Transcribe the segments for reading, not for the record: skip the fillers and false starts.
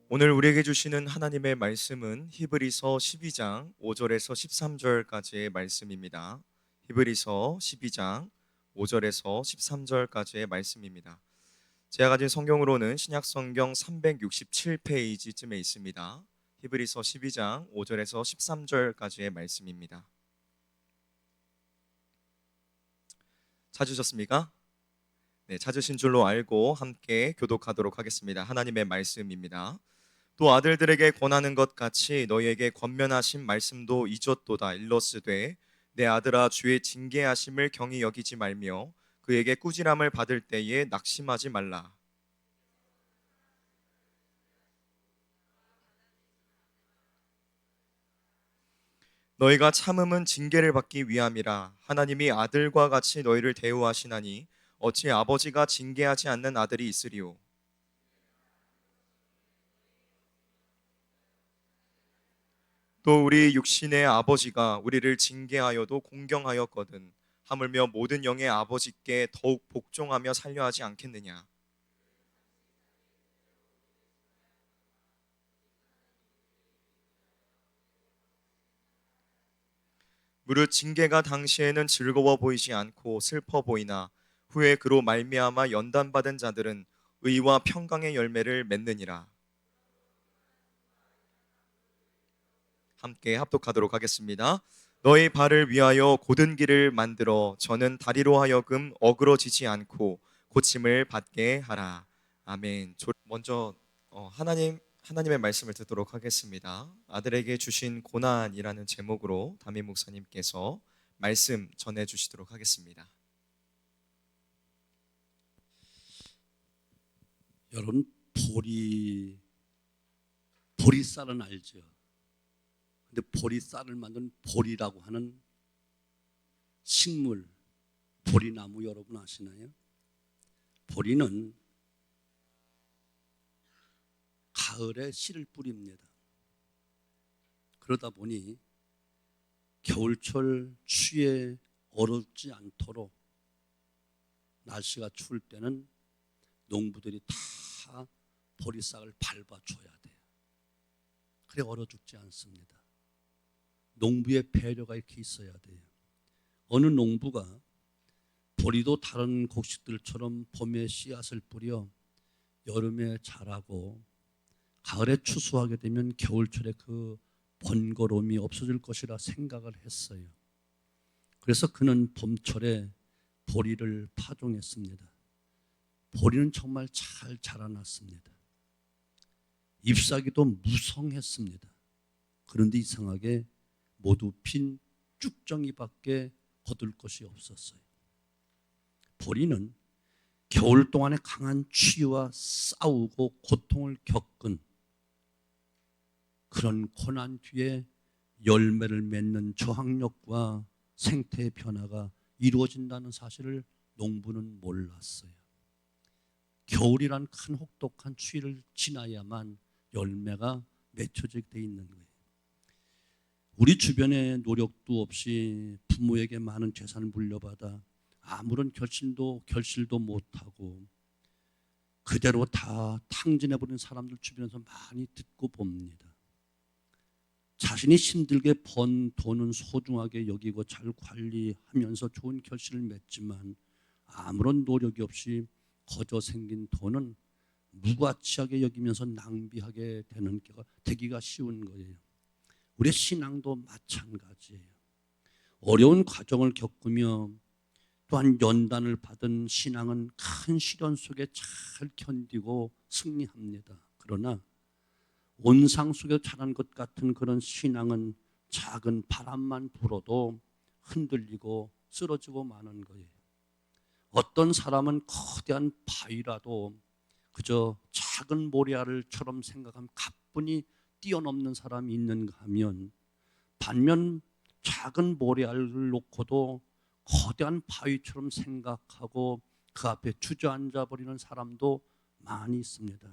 오늘 우리에게 주시는 하나님의 말씀은 히브리서 12장 5절에서 13절까지의 말씀입니다. 히브리서 12장 5절에서 13절까지의 말씀입니다. 제가 가진 성경으로는 신약 성경 367페이지쯤에 있습니다. 히브리서 12장 5절에서 13절까지의 말씀입니다. 찾으셨습니까? 네, 찾으신 줄로 알고 함께 교독하도록 하겠습니다. 하나님의 말씀입니다. 또 아들들에게 권하는 것 같이 너희에게 권면하신 말씀도 잊었도다. 일러스되 내 아들아, 주의 징계하심을 경히 여기지 말며 그에게 꾸지람을 받을 때에 낙심하지 말라. 너희가 참음은 징계를 받기 위함이라. 하나님이 아들과 같이 너희를 대우하시나니 어찌 아버지가 징계하지 않는 아들이 있으리요. 또 우리 육신의 아버지가 우리를 징계하여도 공경하였거든 하물며 모든 영의 아버지께 더욱 복종하며 살려 하지 않겠느냐. 무릇 징계가 당시에는 즐거워 보이지 않고 슬퍼 보이나 후에 그로 말미암아 연단받은 자들은 의와 평강의 열매를 맺느니라. 함께 합독하도록 하겠습니다. 너희 발을 위하여 곧은 길을 만들어 저는 다리로 하여금 어그러지지 않고 고침을 받게 하라. 아멘. 먼저 하나님의 말씀을 듣도록 하겠습니다. 아들에게 주신 고난이라는 제목으로 담임 목사님께서 말씀 전해 주시도록 하겠습니다. 여러분, 보리쌀은 알죠? 근데 보리쌀을 만든 보리라고 하는 식물, 보리나무 여러분 아시나요? 보리는 가을에 씨를 뿌립니다. 그러다 보니 겨울철 추위에 얼었지 않도록 날씨가 추울 때는 농부들이 다 보리싹을 밟아줘야 돼요. 그래 얼어 죽지 않습니다. 농부의 배려가 이렇게 있어야 돼요. 어느 농부가 보리도 다른 곡식들처럼 봄에 씨앗을 뿌려 여름에 자라고 가을에 추수하게 되면 겨울철에 그 번거로움이 없어질 것이라 생각을 했어요. 그래서 그는 봄철에 보리를 파종했습니다. 보리는 정말 잘 자라났습니다. 잎사귀도 무성했습니다. 그런데 이상하게 모두 핀 쭉정이밖에 거둘 것이 없었어요. 보리는 겨울 동안에 강한 추위와 싸우고 고통을 겪은 그런 고난 뒤에 열매를 맺는 저항력과 생태의 변화가 이루어진다는 사실을 농부는 몰랐어요. 겨울이란 큰 혹독한 추위를 지나야만 열매가 맺혀지게 돼 있는 거예요. 우리 주변에 노력도 없이 부모에게 많은 재산을 물려받아 아무런 결실도 못하고 그대로 다 탕진해버린 사람들 주변에서 많이 듣고 봅니다. 자신이 힘들게 번 돈은 소중하게 여기고 잘 관리하면서 좋은 결실을 맺지만 아무런 노력이 없이 거저 생긴 돈은 무가치하게 여기면서 낭비하게 되기가 쉬운 거예요. 우리의 신앙도 마찬가지예요. 어려운 과정을 겪으며 또한 연단을 받은 신앙은 큰 시련 속에 잘 견디고 승리합니다. 그러나 온상 속에 자란 것 같은 그런 신앙은 작은 바람만 불어도 흔들리고 쓰러지고 마는 거예요. 어떤 사람은 거대한 바위라도 그저 작은 모래알처럼 생각하면 가뿐히 뛰어넘는 사람이 있는가 하면 반면 작은 모래알을 놓고도 거대한 바위처럼 생각하고 그 앞에 주저앉아 버리는 사람도 많이 있습니다.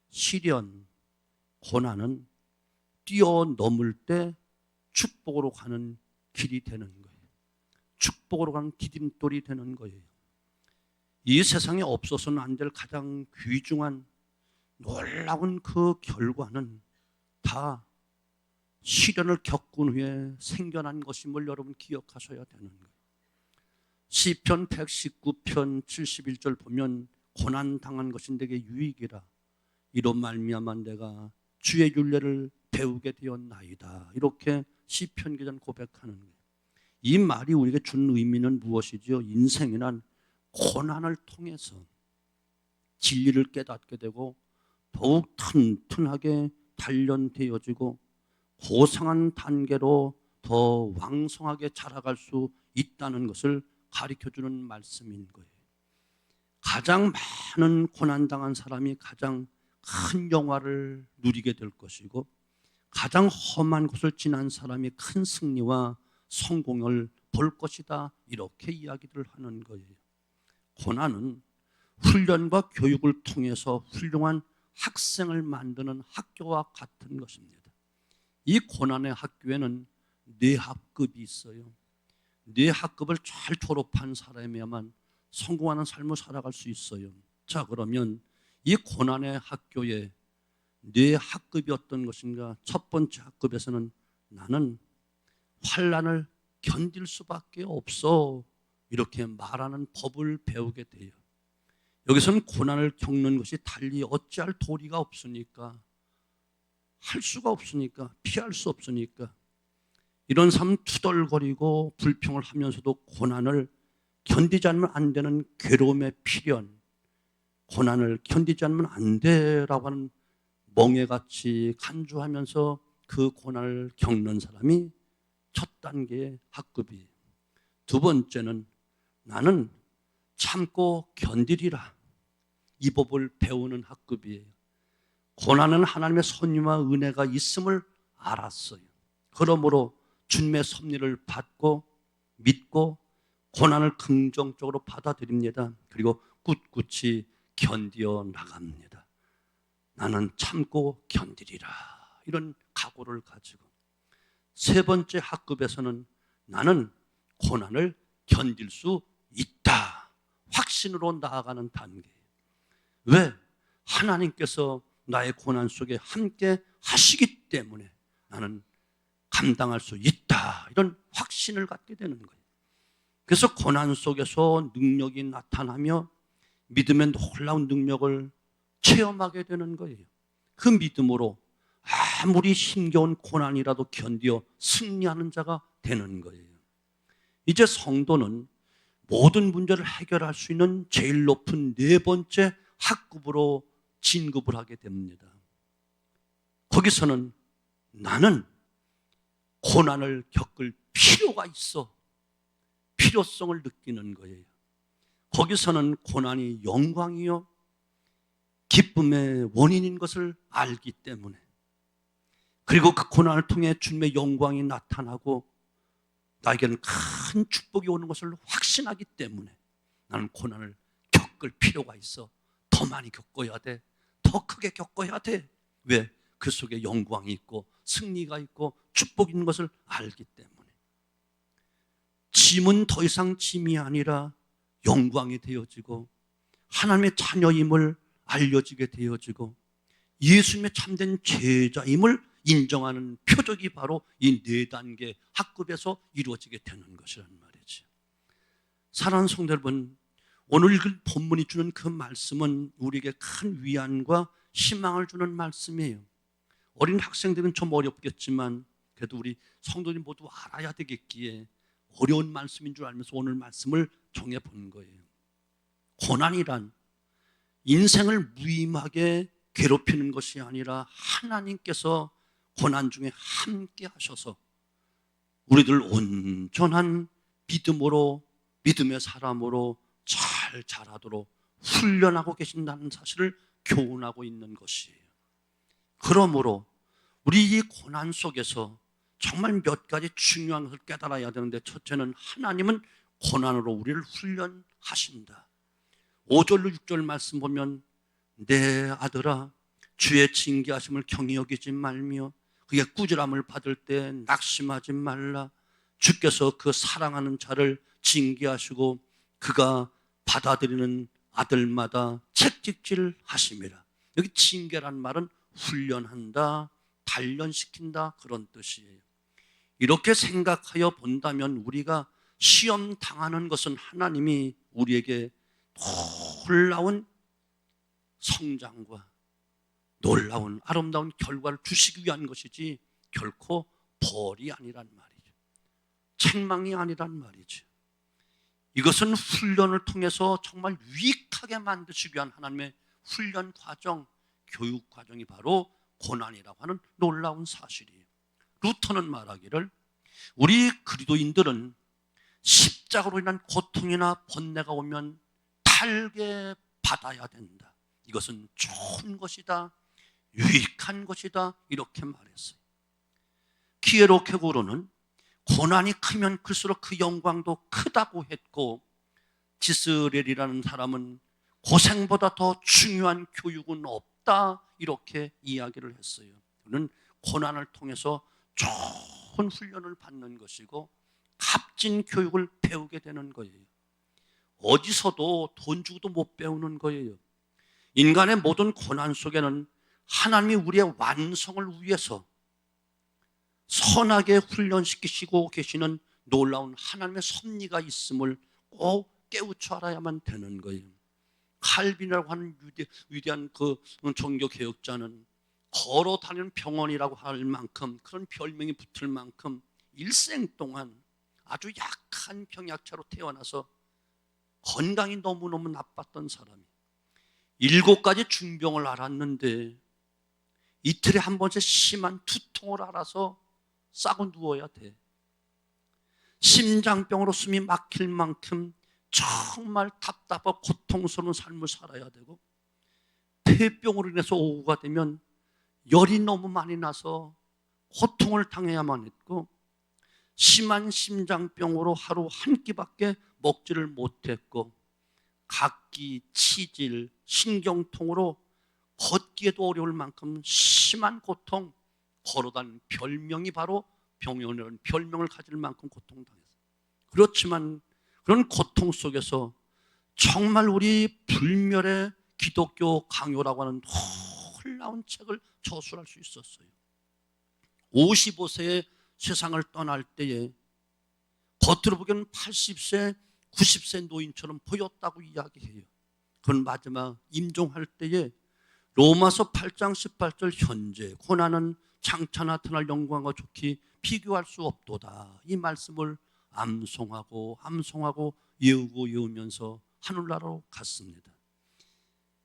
시련, 고난은 뛰어넘을 때 축복으로 가는 길이 되는 거예요. 축복으로 가는 디딤돌이 되는 거예요. 이 세상에 없어서는 안 될 가장 귀중한 놀라운 그 결과는 다 시련을 겪은 후에 생겨난 것임을 여러분 기억하셔야 되는 거예요. 시편 119편 71절 보면 고난 당한 것이 내게 유익이라 이로 말미암아 내가 주의 율례를 배우게 되었나이다. 이렇게 시편 기자는 고백하는 거예요. 이 말이 우리에게 준 의미는 무엇이죠? 인생이란 고난을 통해서 진리를 깨닫게 되고 더욱 튼튼하게 단련되어지고 고상한 단계로 더 왕성하게 자라갈 수 있다는 것을 가르쳐주는 말씀인 거예요. 가장 많은 고난당한 사람이 가장 큰 영화를 누리게 될 것이고 가장 험한 곳을 지난 사람이 큰 승리와 성공을 볼 것이다. 이렇게 이야기를 하는 거예요. 고난은 훈련과 교육을 통해서 훌륭한 학생을 만드는 학교와 같은 것입니다. 이 고난의 학교에는 네 학급이 있어요. 네 학급을 잘 졸업한 사람이야만 성공하는 삶을 살아갈 수 있어요. 자, 그러면 이 고난의 학교에 네 학급이 어떤 것인가? 첫 번째 학급에서는 나는 환난을 견딜 수밖에 없어. 이렇게 말하는 법을 배우게 돼요. 여기서는 고난을 겪는 것이 달리 어찌할 도리가 없으니까, 할 수가 없으니까, 피할 수 없으니까 이런 삶 투덜거리고 불평을 하면서도 고난을 견디지 않으면 안 되는 괴로움의 필연, 고난을 견디지 않으면 안 돼라고 하는 멍에같이 간주하면서 그 고난을 겪는 사람이 첫 단계의 학급이에요. 두 번째는 나는 참고 견디리라. 이 법을 배우는 학급이에요. 고난은 하나님의 섭리와 은혜가 있음을 알았어요. 그러므로 주님의 섭리를 받고 믿고 고난을 긍정적으로 받아들입니다. 그리고 꿋꿋이 견디어 나갑니다. 나는 참고 견디리라. 이런 각오를 가지고. 세 번째 학급에서는 나는 고난을 견딜 수 있다. 확신으로 나아가는 단계예요. 왜? 하나님께서 나의 고난 속에 함께 하시기 때문에 나는 감당할 수 있다. 이런 확신을 갖게 되는 거예요. 그래서 고난 속에서 능력이 나타나며 믿음의 놀라운 능력을 체험하게 되는 거예요. 그 믿음으로 아무리 힘겨운 고난이라도 견디어 승리하는 자가 되는 거예요. 이제 성도는 모든 문제를 해결할 수 있는 제일 높은 네 번째 학급으로 진급을 하게 됩니다. 거기서는 나는 고난을 겪을 필요가 있어. 필요성을 느끼는 거예요. 거기서는 고난이 영광이요 기쁨의 원인인 것을 알기 때문에, 그리고 그 고난을 통해 주님의 영광이 나타나고 나에게는 큰 축복이 오는 것을 확신하기 때문에 나는 고난을 겪을 필요가 있어. 더 많이 겪어야 돼. 더 크게 겪어야 돼. 왜? 그 속에 영광이 있고 승리가 있고 축복이 있는 것을 알기 때문에. 짐은 더 이상 짐이 아니라 영광이 되어지고 하나님의 자녀임을 알려지게 되어지고 예수님의 참된 제자임을 인정하는 표적이 바로 이 네 단계 학급에서 이루어지게 되는 것이란 말이죠. 사랑하는 성도 여러분, 오늘 읽은 본문이 주는 그 말씀은 우리에게 큰 위안과 희망을 주는 말씀이에요. 어린 학생들은 좀 어렵겠지만 그래도 우리 성도님 모두 알아야 되겠기에 어려운 말씀인 줄 알면서 오늘 말씀을 정해본 거예요. 고난이란 인생을 무의미하게 괴롭히는 것이 아니라 하나님께서 고난 중에 함께 하셔서 우리들 온전한 믿음으로, 믿음의 사람으로 잘 자라도록 훈련하고 계신다는 사실을 교훈하고 있는 것이에요. 그러므로 우리 이 고난 속에서 정말 몇 가지 중요한 것을 깨달아야 되는데, 첫째는 하나님은 고난으로 우리를 훈련하신다. 5절로 6절 말씀 보면 내 아들아 주의 징계하심을 경히 여기지 말며 그의 꾸지람을 받을 때 낙심하지 말라. 주께서 그 사랑하는 자를 징계하시고 그가 받아들이는 아들마다 책찍질 하심이라. 여기 징계란 말은 훈련한다, 단련시킨다 그런 뜻이에요. 이렇게 생각하여 본다면 우리가 시험 당하는 것은 하나님이 우리에게 놀라운 성장과 놀라운 아름다운 결과를 주시기 위한 것이지 결코 벌이 아니란 말이죠. 책망이 아니란 말이죠. 이것은 훈련을 통해서 정말 유익하게 만드시기 위한 하나님의 훈련 과정, 교육 과정이 바로 고난이라고 하는 놀라운 사실이에요. 루터는 말하기를 우리 그리스도인들은 십자가로 인한 고통이나 번뇌가 오면 달게 받아야 된다. 이것은 좋은 것이다, 유익한 것이다 이렇게 말했어요. 키에로케고로는 고난이 크면 클수록 그 영광도 크다고 했고, 지스렐이라는 사람은 고생보다 더 중요한 교육은 없다 이렇게 이야기를 했어요. 그는 고난을 통해서 좋은 훈련을 받는 것이고 값진 교육을 배우게 되는 거예요. 어디서도 돈 주고도 못 배우는 거예요. 인간의 모든 고난 속에는 하나님이 우리의 완성을 위해서 선하게 훈련시키시고 계시는 놀라운 하나님의 섭리가 있음을 꼭 깨우쳐 알아야만 되는 거예요. 칼빈이라고 하는 위대한 그 종교 개혁자는 걸어 다니는 병원이라고 할 만큼, 그런 별명이 붙을 만큼 일생 동안 아주 약한 병약자로 태어나서 건강이 너무너무 나빴던 사람이 7가지 중병을 앓았는데 이틀에 한 번씩 심한 두통을 앓아서 싸고 누워야 돼. 심장병으로 숨이 막힐 만큼 정말 답답하고 고통스러운 삶을 살아야 되고, 폐병으로 인해서 오후가 되면 열이 너무 많이 나서 고통을 당해야만 했고, 심한 심장병으로 하루 한 끼밖에 먹지를 못했고, 각기, 치질, 신경통으로 걷기에도 어려울 만큼 심한 고통, 걸어다니는 별명이 바로 병원이라는 별명을 가질 만큼 고통당했어요. 그렇지만 그런 고통 속에서 정말 우리 불멸의 기독교 강요라고 하는 놀라운 책을 저술할 수 있었어요. 55세에 세상을 떠날 때에 겉으로 보기에는 80세, 90세 노인처럼 보였다고 이야기해요. 그건 마지막 임종할 때에 로마서 8장 18절 현재 고난은 장차 나타날 영광과 좋게 비교할 수 없도다. 이 말씀을 암송하고 외우고 외우면서 하늘나라로 갔습니다.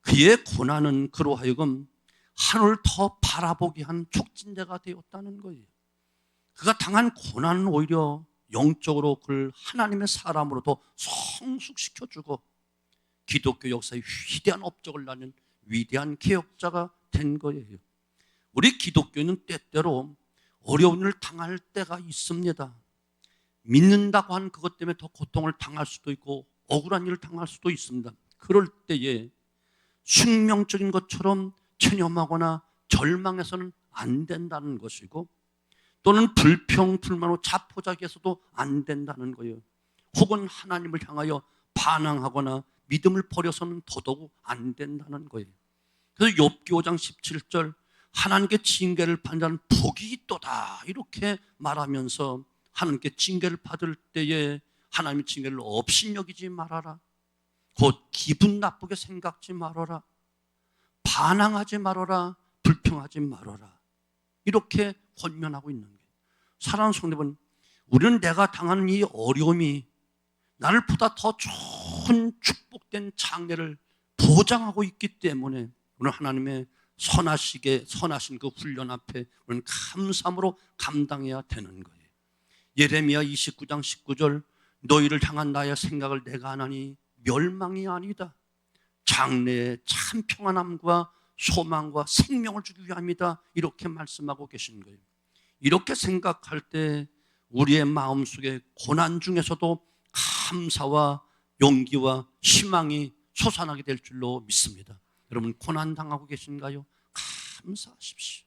그의 고난은 그로 하여금 하늘을 더 바라보게 한 촉진제가 되었다는 거예요. 그가 당한 고난은 오히려 영적으로 그를 하나님의 사람으로 더 성숙시켜주고 기독교 역사의 위대한 업적을 낳는 위대한 개혁자가 된 거예요. 우리 기독교인은 때때로 어려운 일을 당할 때가 있습니다. 믿는다고 하는 그것 때문에 더 고통을 당할 수도 있고 억울한 일을 당할 수도 있습니다. 그럴 때에 숙명적인 것처럼 체념하거나 절망해서는 안 된다는 것이고, 또는 불평불만으로 자포자기해서도 안 된다는 거예요. 혹은 하나님을 향하여 반항하거나 믿음을 버려서는 더더욱 안 된다는 거예요. 그래서 욥기 5장 17절 하나님께 징계를 받는 자는 복이 있도다 이렇게 말하면서 하나님께 징계를 받을 때에 하나님의 징계를 업신여기지 말아라, 곧 기분 나쁘게 생각지 말아라, 반항하지 말아라, 불평하지 말아라 이렇게 권면하고 있는 거예요. 사랑하는 성도 여러분, 우리는 내가 당하는 이 어려움이 나를 보다 더 좋은 축복된 장래를 보장하고 있기 때문에 오늘 하나님의 선하신 그 훈련 앞에 우리는 감사함으로 감당해야 되는 거예요. 예레미야 29장 19절 너희를 향한 나의 생각을 내가 하나니 멸망이 아니다, 장래의 참 평안함과 소망과 생명을 주기 위함이다 이렇게 말씀하고 계신 거예요. 이렇게 생각할 때 우리의 마음속에 고난 중에서도 감사와 용기와 희망이 솟아나게 될 줄로 믿습니다. 여러분 고난 당하고 계신가요? 감사하십시오.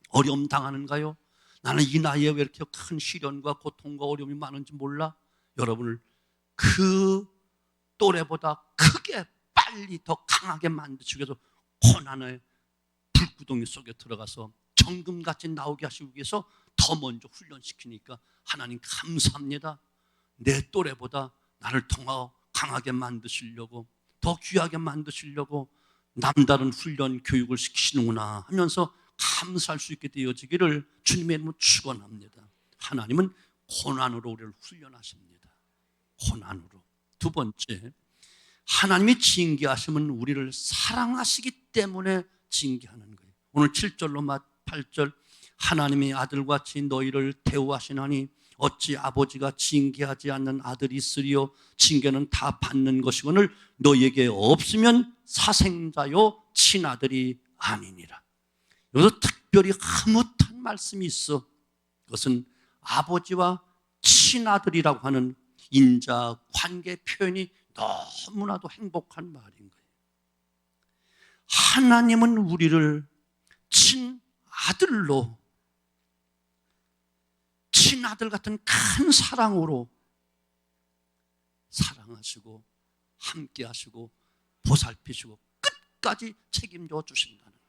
어려움 당하는가요? 나는 이 나이에 왜 이렇게 큰 시련과 고통과 어려움이 많은지 몰라? 여러분을 그 또래보다 크게 빨리 더 강하게 만드시기 위해서 고난의 불구덩이 속에 들어가서 정금같이 나오게 하시기 위해서 더 먼저 훈련시키니까 하나님 감사합니다. 내 또래보다 나를 더 강하게 만드시려고, 더 귀하게 만드시려고 남다른 훈련 교육을 시키시는구나 하면서 감사할 수 있게 되어지기를 주님의 이름으로 축원합니다. 하나님은 고난으로 우리를 훈련하십니다. 고난으로. 두 번째, 하나님이 징계하시면 우리를 사랑하시기 때문에 징계하는 거예요. 오늘 7절로 8절, 하나님의 아들같이 너희를 대우하시나니 어찌 아버지가 징계하지 않는 아들이 있으리요. 징계는 다 받는 것이거늘 너희에게 없으면 사생자요 친아들이 아니니라. 여기서 특별히 흐뭇한 말씀이 있어. 그것은 아버지와 친아들이라고 하는 인자 관계 표현이 너무나도 행복한 말인 거예요. 하나님은 우리를 친아들로, 친아들 같은 큰 사랑으로 사랑하시고 함께 하시고 보살피시고 끝까지 책임져 주신다는 거예요.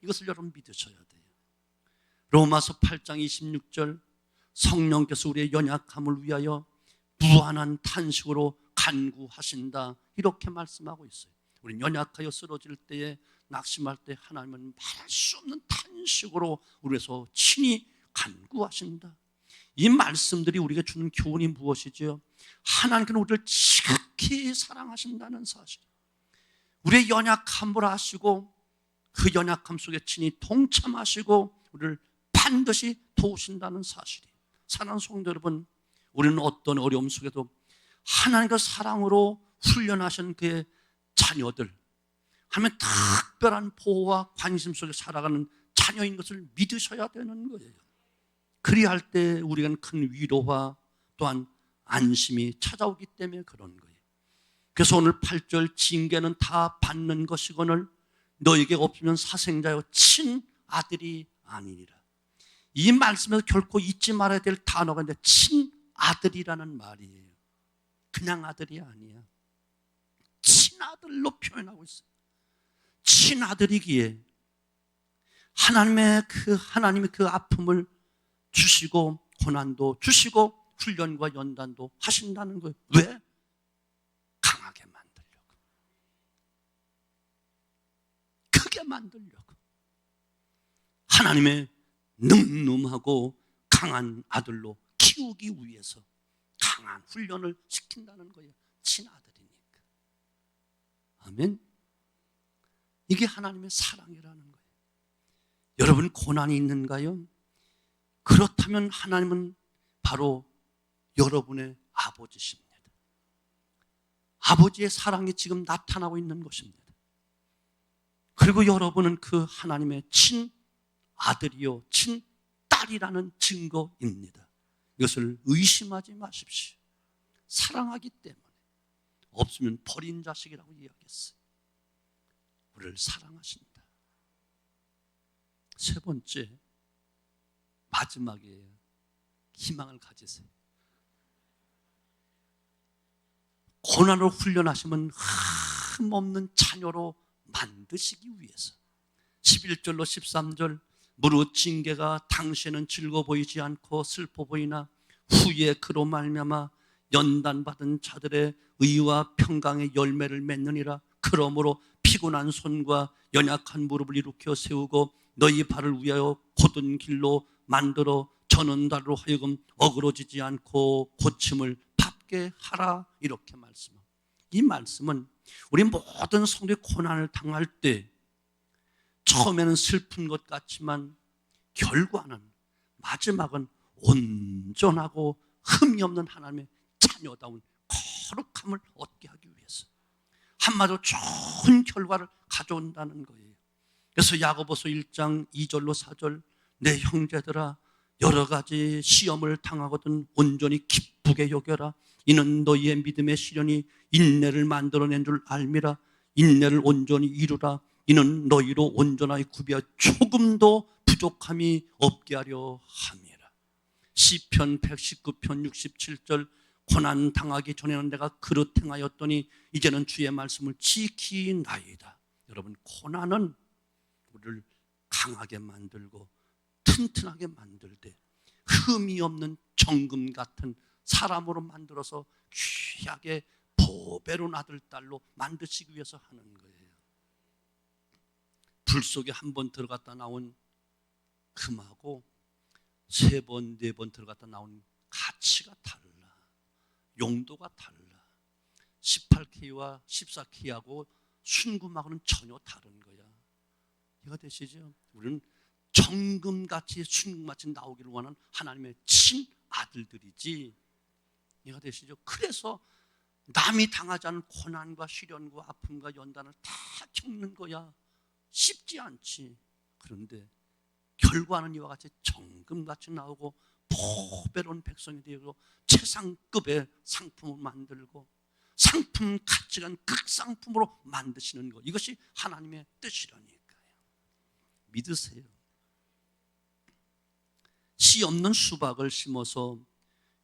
이것을 여러분 믿으셔야 돼요. 로마서 8장 26절, 성령께서 우리의 연약함을 위하여 무한한 탄식으로 간구하신다, 이렇게 말씀하고 있어요. 우리는 연약하여 쓰러질 때에, 낙심할 때 하나님은 말할 수 없는 탄식으로 우리에서 친히 간구하신다. 이 말씀들이 우리에게 주는 교훈이 무엇이지요? 하나님께는 우리를 지극히 사랑하신다는 사실, 우리의 연약함을 아시고 그 연약함 속에 친히 동참하시고 우리를 반드시 도우신다는 사실이. 사랑하는 성도 여러분, 우리는 어떤 어려움 속에도 하나님의 사랑으로 훈련하신 그의 자녀들, 하나님의 특별한 보호와 관심 속에 살아가는 자녀인 것을 믿으셔야 되는 거예요. 그리할 때 우리가 큰 위로와 또한 안심이 찾아오기 때문에 그런 거예요. 그래서 오늘 8절, 징계는 다 받는 것이거늘 너에게 없으면 사생자요 친아들이 아니니라. 이 말씀에서 결코 잊지 말아야 될 단어가 있는데 친아들이라는 말이에요. 그냥 아들이 아니야. 친아들로 표현하고 있어요. 친아들이기에 하나님이 그 아픔을 주시고 고난도 주시고 훈련과 연단도 하신다는 거예요. 왜? 강하게 만들려고, 크게 만들려고, 하나님의 늠름하고 강한 아들로 키우기 위해서 강한 훈련을 시킨다는 거예요. 친아들이니까. 아멘. 이게 하나님의 사랑이라는 거예요. 여러분, 고난이 있는가요? 그렇다면 하나님은 바로 여러분의 아버지십니다. 아버지의 사랑이 지금 나타나고 있는 것입니다. 그리고 여러분은 그 하나님의 친아들이요 친딸이라는 증거입니다. 이것을 의심하지 마십시오. 사랑하기 때문에. 없으면 버린 자식이라고 이야기했어요. 우리를 사랑하신다. 세 번째, 마지막에 희망을 가지세요. 고난으로 훈련하시면 흠없는 자녀로 만드시기 위해서. 11절로 13절, 무릇 징계가 당시에는 즐거워 보이지 않고 슬퍼 보이나 후에 그로 말미암아 연단받은 자들의 의와 평강의 열매를 맺느니라. 그러므로 피곤한 손과 연약한 무릎을 일으켜 세우고 너희 발을 위하여 곧은 길로 만들어 저는 달로 하여금 어그러지지 않고 고침을 받게 하라, 이렇게 말씀합니다. 이 말씀은 우리 모든 성도의 고난을 당할 때 처음에는 슬픈 것 같지만 결과는, 마지막은 온전하고 흠이 없는 하나님의 자녀다운 거룩함을 얻게 하기 위해서, 한마디로 좋은 결과를 가져온다는 거예요. 그래서 야고보서 1장 2절로 4절, 내 형제들아 여러 가지 시험을 당하거든 온전히 기쁘게 여겨라. 이는 너희의 믿음의 시련이 인내를 만들어낸 줄 알미라. 인내를 온전히 이루라. 이는 너희로 온전하게 구비하여 조금도 부족함이 없게 하려 함이라. 시편 119편 67절, 고난 당하기 전에는 내가 그릇 행하였더니 이제는 주의 말씀을 지키나이다. 여러분, 고난은 우리를 강하게 만들고 튼튼하게 만들 때 흠이 없는 정금 같은 사람으로 만들어서 귀하게 보배로운 아들 딸로 만드시기 위해서 하는 거예요. 불 속에 한 번 들어갔다 나온 금하고 3번, 4번 들어갔다 나온 가치가 달라. 용도가 달라. 18K와 14K하고 순금하고는 전혀 다른 거야. 이해가 되시죠? 우리는 정금같이 순금같이 나오기를 원하는 하나님의 친아들들이지. 이해가 되시죠? 그래서 남이 당하지 않은 고난과 시련과 아픔과 연단을 다 겪는 거야. 쉽지 않지. 그런데 결과는 이와 같이 정금같이 나오고 보배로운 백성이 되고 최상급의 상품을 만들고 상품 가치가 극상품으로 만드시는 것, 이것이 하나님의 뜻이라니까요. 믿으세요. 씨 없는 수박을 심어서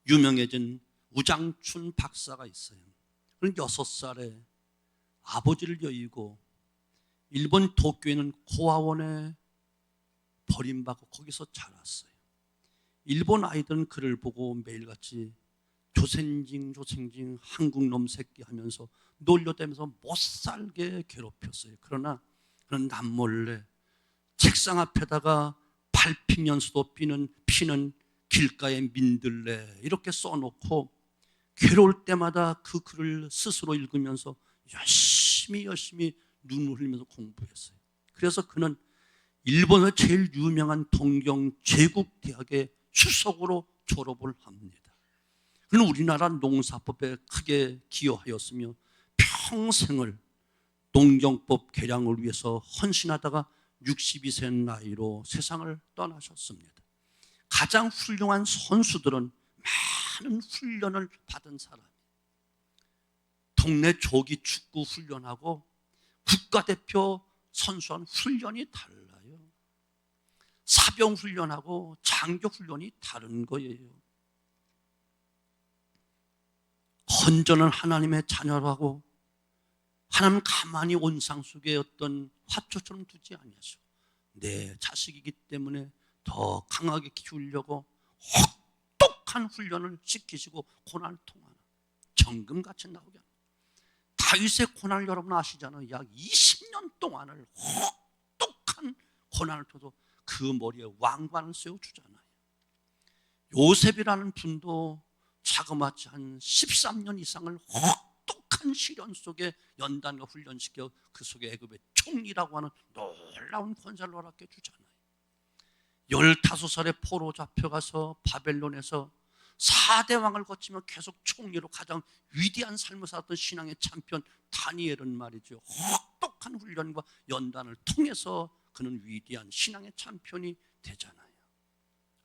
유명해진 우장춘 박사가 있어요. 그는 6살에 아버지를 여의고 일본 도쿄에 있는 고아원에 버림받고 거기서 자랐어요. 일본 아이들은 그를 보고 매일같이 조생징 한국 놈 새끼 하면서 놀려대면서 못살게 괴롭혔어요. 그러나 그는 남몰래 책상 앞에다가 발피면서도 피는 길가에 민들레 이렇게 써놓고 괴로울 때마다 그 글을 스스로 읽으면서 열심히 눈을 흘리면서 공부했어요. 그래서 그는 일본의 제일 유명한 동경 제국대학의 수석으로 졸업을 합니다. 그는 우리나라 농사법에 크게 기여하였으며 평생을 농경법 개량을 위해서 헌신하다가 62세 나이로 세상을 떠나셨습니다. 가장 훌륭한 선수들은 많은 훈련을 받은 사람이에요. 동네 조기 축구 훈련하고 국가대표 선수한 훈련이 달라요. 사병 훈련하고 장교 훈련이 다른 거예요. 건전한 하나님의 자녀라고 하나님 가만히 온상 속에 어떤 화초처럼 두지 아니하시고 내 자식이기 때문에 더 강하게 키우려고 혹독한 훈련을 시키시고 고난을 통하는 정금같이 나오게 하는 다윗의 고난을 여러분 아시잖아요. 약 20년 동안을 혹독한 고난을 통해서 그 머리에 왕관을 세워주잖아요. 요셉이라는 분도 자그마치 한 13년 이상을 혹독한 시련 속에 연단과 훈련시켜 그 속에 애굽의 총리라고 하는 놀라운 권세를 허락해 주잖아요. 15살에 포로 잡혀가서 바벨론에서 4대 왕을 거치며 계속 총리로 가장 위대한 삶을 살았던 신앙의 참편 다니엘은 말이죠, 혹독한 훈련과 연단을 통해서 그는 위대한 신앙의 참편이 되잖아요.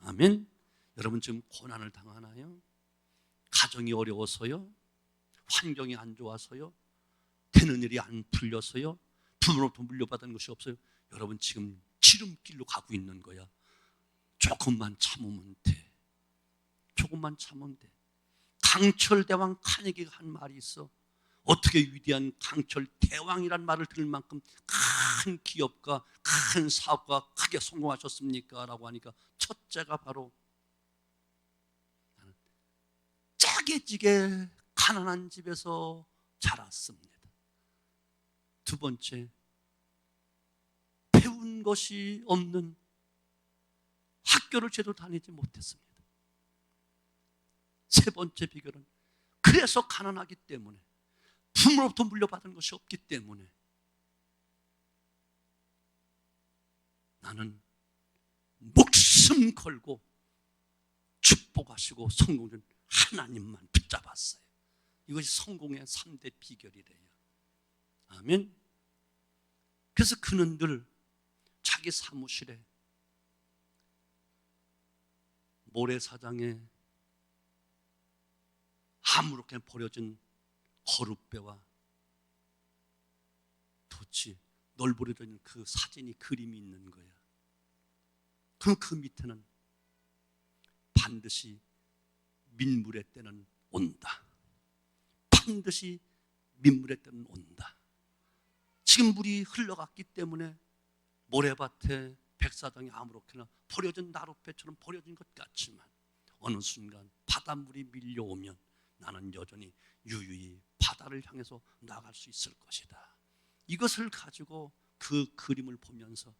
아멘. 여러분 지금 고난을 당하나요? 가정이 어려워서요? 환경이 안 좋아서요? 되는 일이 안 풀려서요? 부모로부터 물려받은 것이 없어요? 여러분 지금 지름길로 가고 있는 거야. 조금만 참으면 돼. 조금만 참으면 돼. 강철 대왕 카네기가 한 말이 있어. 어떻게 위대한 강철 대왕이란 말을 들을 만큼 큰 기업가, 큰 사업가 크게 성공하셨습니까? 라고 하니까 첫째가 바로 짜게 지게 가난한 집에서 자랐습니다. 두 번째, 배운 것이 없는 학교를 제대로 다니지 못했습니다. 세 번째 비결은 그래서 가난하기 때문에 부모로부터 물려받은 것이 없기 때문에 나는 목숨 걸고 축복하시고 성공을 하나님만 붙잡았어요. 이것이 성공의 3대 비결이래요. 아멘. 그래서 그는 늘 자기 사무실에 모래사장에 아무렇게 버려진 거룻배와 돛이 널브러져 있는 그 사진이 그림이 있는 거야. 그럼 그 밑에는 반드시 민물의 때는 온다. 반드시 민물의 때는 온다. 지금 물이 흘러갔기 때문에 모래밭에 백사장이 아무렇게나 버려진 나룻배처럼 버려진 것 같지만 어느 순간 바닷물이 밀려오면 나는 여전히 유유히 바다를 향해서 나갈 수 있을 것이다. 이것을 가지고 그 그림을 보면서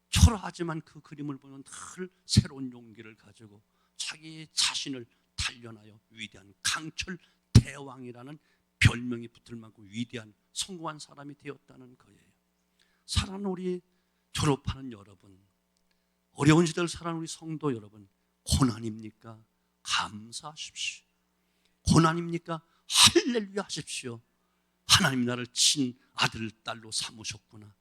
초라하지만 그 그림을 보면 늘 새로운 용기를 가지고 자기 자신을 단련하여 위대한 강철 대왕이라는 별명이 붙을 만큼 위대한 성공한 사람이 되었다는 거예요. 사랑하는 우리 졸업하는 여러분, 어려운 시대를 살아가는 우리 성도 여러분, 고난입니까? 감사하십시오. 고난입니까? 할렐루야 하십시오. 하나님 나를 친 아들, 딸로 삼으셨구나.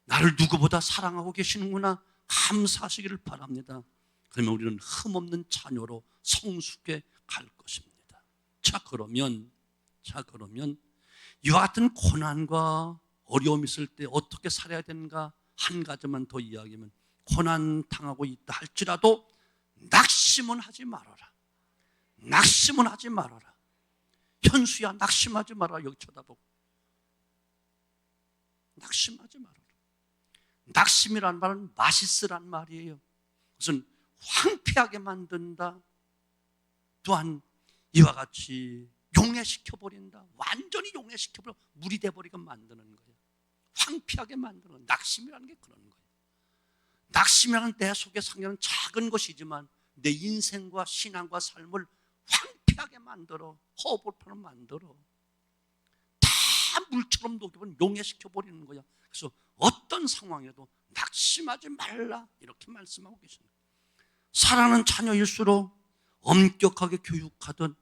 나를 누구보다 사랑하고 계시는구나. 감사하시기를 바랍니다. 그러면 우리는 흠없는 자녀로 성숙해 갈 것입니다. 자, 그러면 이와 같은 고난과 어려움이 있을 때 어떻게 살아야 되는가 한 가지만 더 이야기하면, 고난 당하고 있다 할지라도 낙심은 하지 말아라. 낙심은 하지 말아라. 현수야, 낙심하지 말아라. 여기 쳐다보고. 낙심하지 말아라. 낙심이란 말은 맛있으란 말이에요. 그것은 황폐하게 만든다. 또한 이와 같이 용해시켜버린다. 완전히 용해시켜버려 물이 돼버리게 만드는 거예요. 황폐하게 만드는 거예요. 낙심이라는 게 그런 거예요. 낙심이라는 내 속에 상하는 작은 것이지만 내 인생과 신앙과 삶을 황폐하게 만들어, 허벌판을 만들어 다 물처럼 녹여버리는, 용해시켜버리는 거야. 그래서 어떤 상황에도 낙심하지 말라 이렇게 말씀하고 계십니다. 사랑하는 자녀일수록 엄격하게 교육하듯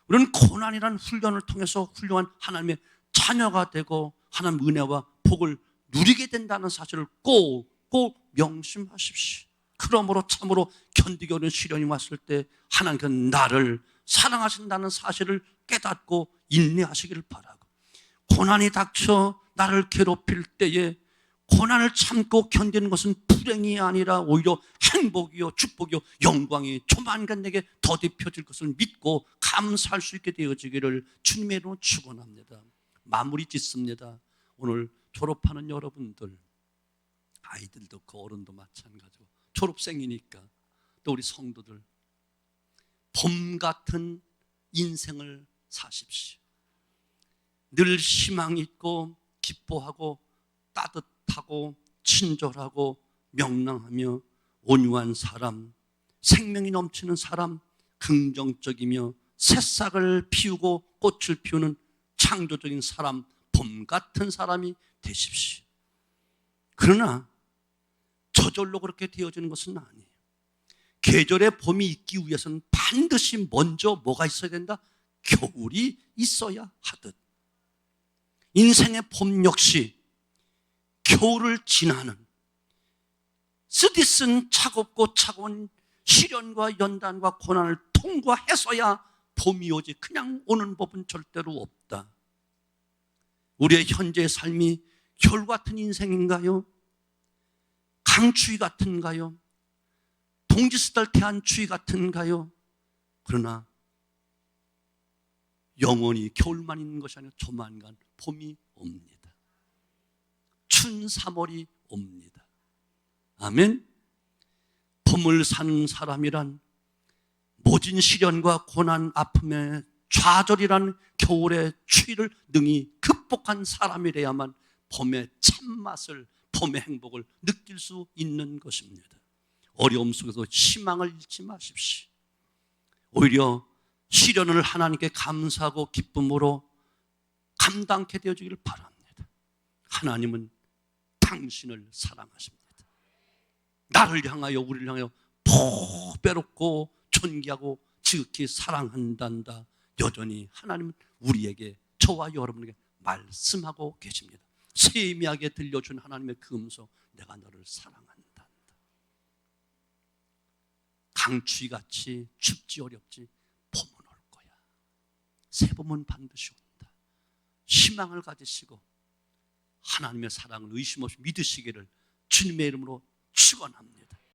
우리는 고난이라는 훈련을 통해서 훌륭한 하나님의 자녀가 되고 하나님의 은혜와 복을 누리게 된다는 사실을 꼭 명심하십시오. 그러므로 참으로 견디기 어려운 시련이 왔을 때 하나님께서 나를 사랑하신다는 사실을 깨닫고 인내하시기를 바라고, 고난이 닥쳐 나를 괴롭힐 때에 고난을 참고 견디는 것은 불행이 아니라 오히려 행복이요, 축복이요, 영광이 조만간 내게 더딥혀질 것을 믿고 감사할 수 있게 되어지기를 주님의 이름으로 축원합니다. 마무리 짓습니다. 오늘 졸업하는 여러분들, 아이들도 그 어른도 마찬가지고 졸업생이니까 또 우리 성도들, 봄 같은 인생을 사십시오. 늘 희망 있고 기뻐하고 따뜻하고 친절하고 명랑하며 온유한 사람, 생명이 넘치는 사람, 긍정적이며 새싹을 피우고 꽃을 피우는 창조적인 사람, 봄 같은 사람이 되십시오. 그러나 저절로 그렇게 되어지는 것은 아니에요. 계절의 봄이 있기 위해서는 반드시 먼저 뭐가 있어야 된다? 겨울이 있어야 하듯 인생의 봄 역시 겨울을 지나는 쓰디쓴 차갑고 차가운 시련과 연단과 고난을 통과해서야 봄이 오지 그냥 오는 법은 절대로 없다. 우리의 현재의 삶이 겨울 같은 인생인가요? 강추위 같은가요? 동지스달 태안추위 같은가요? 그러나 영원히 겨울만 있는 것이 아니라 조만간 봄이 옵니다. 춘 3월이 옵니다. 아멘. 봄을 사는 사람이란 모진 시련과 고난, 아픔의 좌절이란 겨울의 추위를 능히 극복한 사람이래야만 봄의 참맛을, 봄의 행복을 느낄 수 있는 것입니다. 어려움 속에서 희망을 잃지 마십시오. 오히려 시련을 하나님께 감사하고 기쁨으로 감당케 되어지기를 바랍니다. 하나님은 당신을 사랑하십니다. 나를 향하여, 우리를 향하여 보배롭고 존귀하고 지극히 사랑한단다. 여전히 하나님은 우리에게, 저와 여러분에게 말씀하고 계십니다. 세미하게 들려준 하나님의 그 음성, 내가 너를 사랑한다. 강추위같이 춥지 어렵지 봄은 올 거야. 새 봄은 반드시 온다. 희망을 가지시고 하나님의 사랑을 의심 없이 믿으시기를 주님의 이름으로 축원합니다.